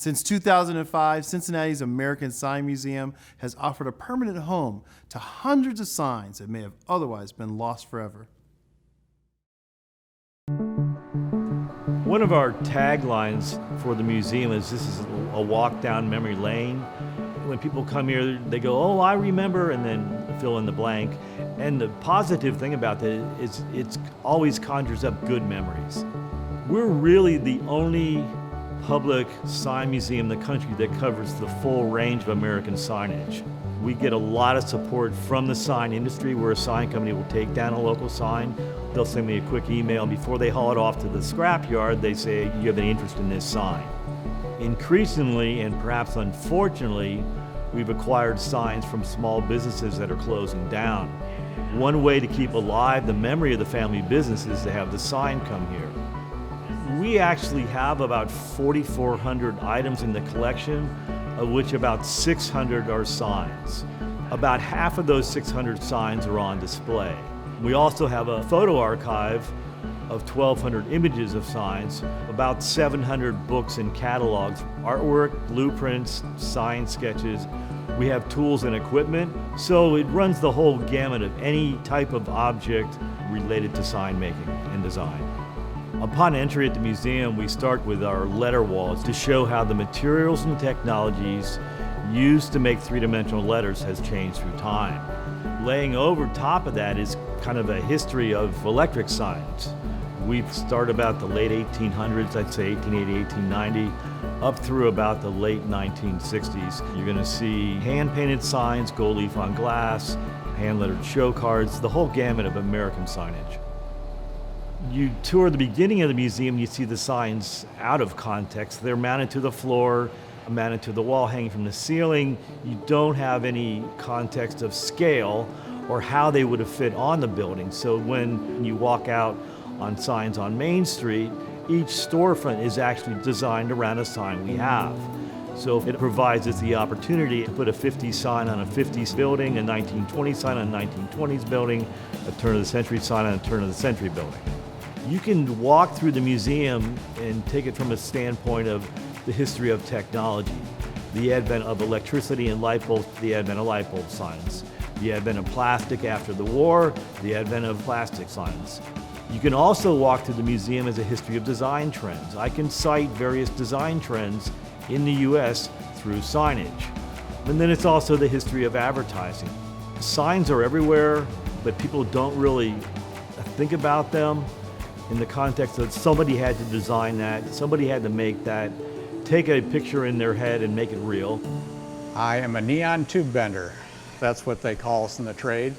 Since 2005, Cincinnati's American Sign Museum has offered a permanent home to hundreds of signs that may have otherwise been lost forever. One of our taglines for the museum is this is a walk down memory lane. When people come here, they go, oh, I remember, and then fill in the blank. And the positive thing about that is it always conjures up good memories. We're really the only public sign museum in the country that covers the full range of American signage. We get a lot of support from the sign industry, where a sign company will take down a local sign. They'll send me a quick email, and before they haul it off to the scrapyard, they say, you have any interest in this sign? Increasingly, and perhaps unfortunately, we've acquired signs from small businesses that are closing down. One way to keep alive the memory of the family business is to have the sign come here. We actually have about 4,400 items in the collection, of which about 600 are signs. About half of those 600 signs are on display. We also have a photo archive of 1,200 images of signs, about 700 books and catalogs, artwork, blueprints, sign sketches. We have tools and equipment, so it runs the whole gamut of any type of object related to sign making and design. Upon entry at the museum, we start with our letter walls to show how the materials and technologies used to make three-dimensional letters has changed through time. Laying over top of that is kind of a history of electric signs. We start about the late 1800s, I'd say 1880, 1890, up through about the late 1960s. You're gonna see hand-painted signs, gold leaf on glass, hand-lettered show cards, the whole gamut of American signage. You tour the beginning of the museum, you see the signs out of context. They're mounted to the floor, mounted to the wall, hanging from the ceiling. You don't have any context of scale or how they would have fit on the building. So when you walk out on signs on Main Street, each storefront is actually designed around a sign we have. So it provides us the opportunity to put a 50s sign on a 50s building, a 1920s sign on a 1920s building, a turn of the century sign on a turn of the century building. You can walk through the museum and take it from a standpoint of the history of technology, the advent of electricity and light bulbs, the advent of light bulb signs, the advent of plastic after the war, the advent of plastic signs. You can also walk through the museum as a history of design trends. I can cite various design trends in the US through signage. And then it's also the history of advertising. Signs are everywhere, but people don't really think about them in the context of somebody had to design that, somebody had to make that, take a picture in their head and make it real. I am a neon tube bender. That's what they call us in the trade.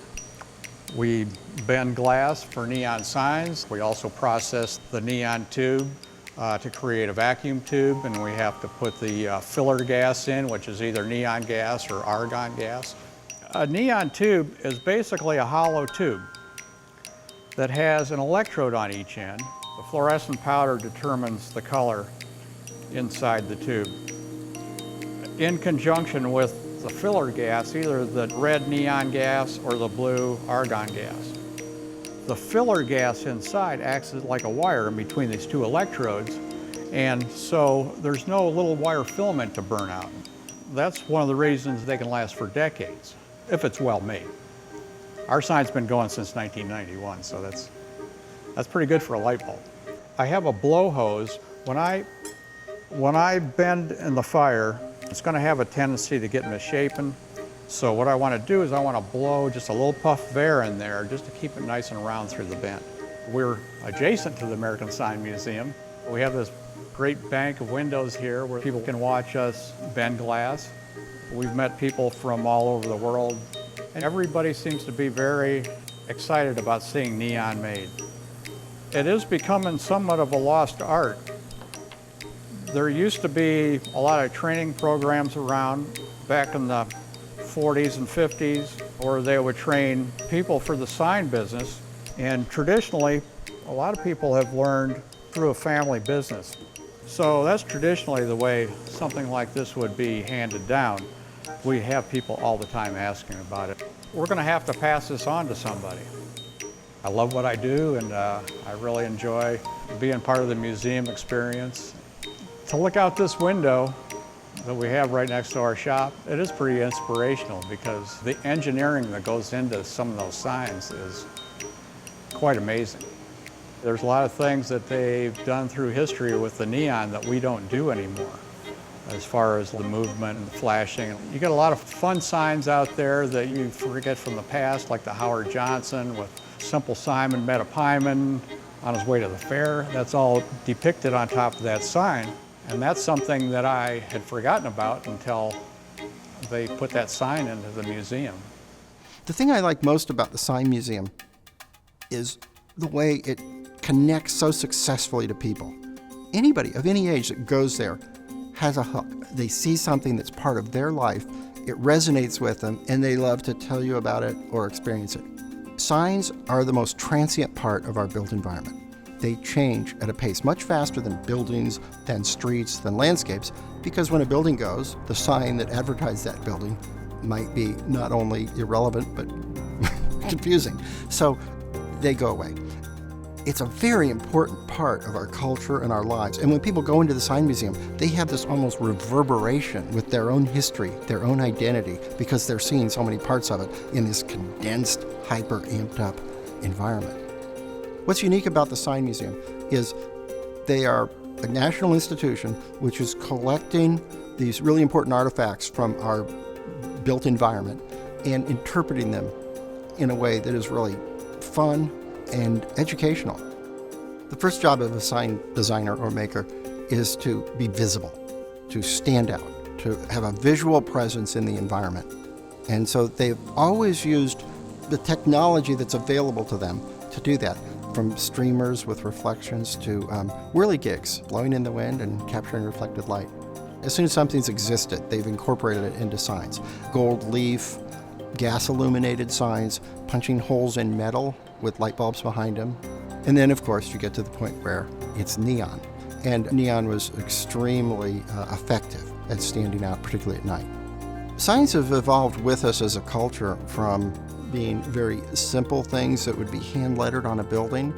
We bend glass for neon signs. We also process the neon tube to create a vacuum tube, and we have to put the filler gas in, which is either neon gas or argon gas. A neon tube is basically a hollow tube that has an electrode on each end. The fluorescent powder determines the color inside the tube. In conjunction with the filler gas, either the red neon gas or the blue argon gas. The filler gas inside acts like a wire in between these two electrodes, and so there's no little wire filament to burn out. That's one of the reasons they can last for decades, if it's well made. Our sign's been going since 1991, so that's pretty good for a light bulb. I have a blow hose. When I bend in the fire, it's going to have a tendency to get misshapen. So what I want to do is I want to blow just a little puff of air in there just to keep it nice and round through the bend. We're adjacent to the American Sign Museum. We have this great bank of windows here where people can watch us bend glass. We've met people from all over the world, and everybody seems to be very excited about seeing neon made. It is becoming somewhat of a lost art. There used to be a lot of training programs around back in the 40s and 50s where they would train people for the sign business, and traditionally a lot of people have learned through a family business. So that's traditionally the way something like this would be handed down. We have people all the time asking about it. We're going to have to pass this on to somebody. I love what I do, and I really enjoy being part of the museum experience. To look out this window that we have right next to our shop, it is pretty inspirational because the engineering that goes into some of those signs is quite amazing. There's a lot of things that they've done through history with the neon that we don't do anymore, as far as the movement and the flashing. You get a lot of fun signs out there that you forget from the past, like the Howard Johnson with Simple Simon met a pieman on his way to the fair. That's all depicted on top of that sign. And that's something that I had forgotten about until they put that sign into the museum. The thing I like most about the Sign Museum is the way it connects so successfully to people. Anybody of any age that goes there has a hook. They see something that's part of their life, it resonates with them, and they love to tell you about it or experience it. Signs are the most transient part of our built environment. They change at a pace much faster than buildings, than streets, than landscapes, because when a building goes, the sign that advertised that building might be not only irrelevant, but confusing. So they go away. It's a very important part of our culture and our lives. And when people go into the Sign Museum, they have this almost reverberation with their own history, their own identity, because they're seeing so many parts of it in this condensed, hyper amped up environment. What's unique about the Sign Museum is they are a national institution which is collecting these really important artifacts from our built environment and interpreting them in a way that is really fun and educational. The first job of a sign designer or maker is to be visible, to stand out, to have a visual presence in the environment. And so they've always used the technology that's available to them to do that, from streamers with reflections to whirligigs, blowing in the wind and capturing reflected light. As soon as something's existed, they've incorporated it into signs. Gold leaf, gas-illuminated signs, punching holes in metal with light bulbs behind them. And then, of course, you get to the point where it's neon. And neon was extremely effective at standing out, particularly at night. Signs have evolved with us as a culture from being very simple things that would be hand-lettered on a building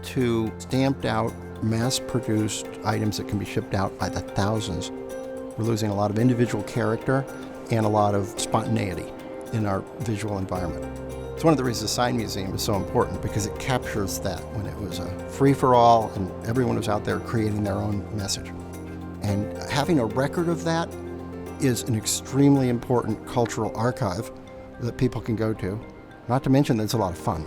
to stamped out, mass-produced items that can be shipped out by the thousands. We're losing a lot of individual character and a lot of spontaneity in our visual environment. It's one of the reasons the Sign Museum is so important, because it captures that when it was a free-for-all and everyone was out there creating their own message. And having a record of that is an extremely important cultural archive that people can go to. Not to mention that it's a lot of fun.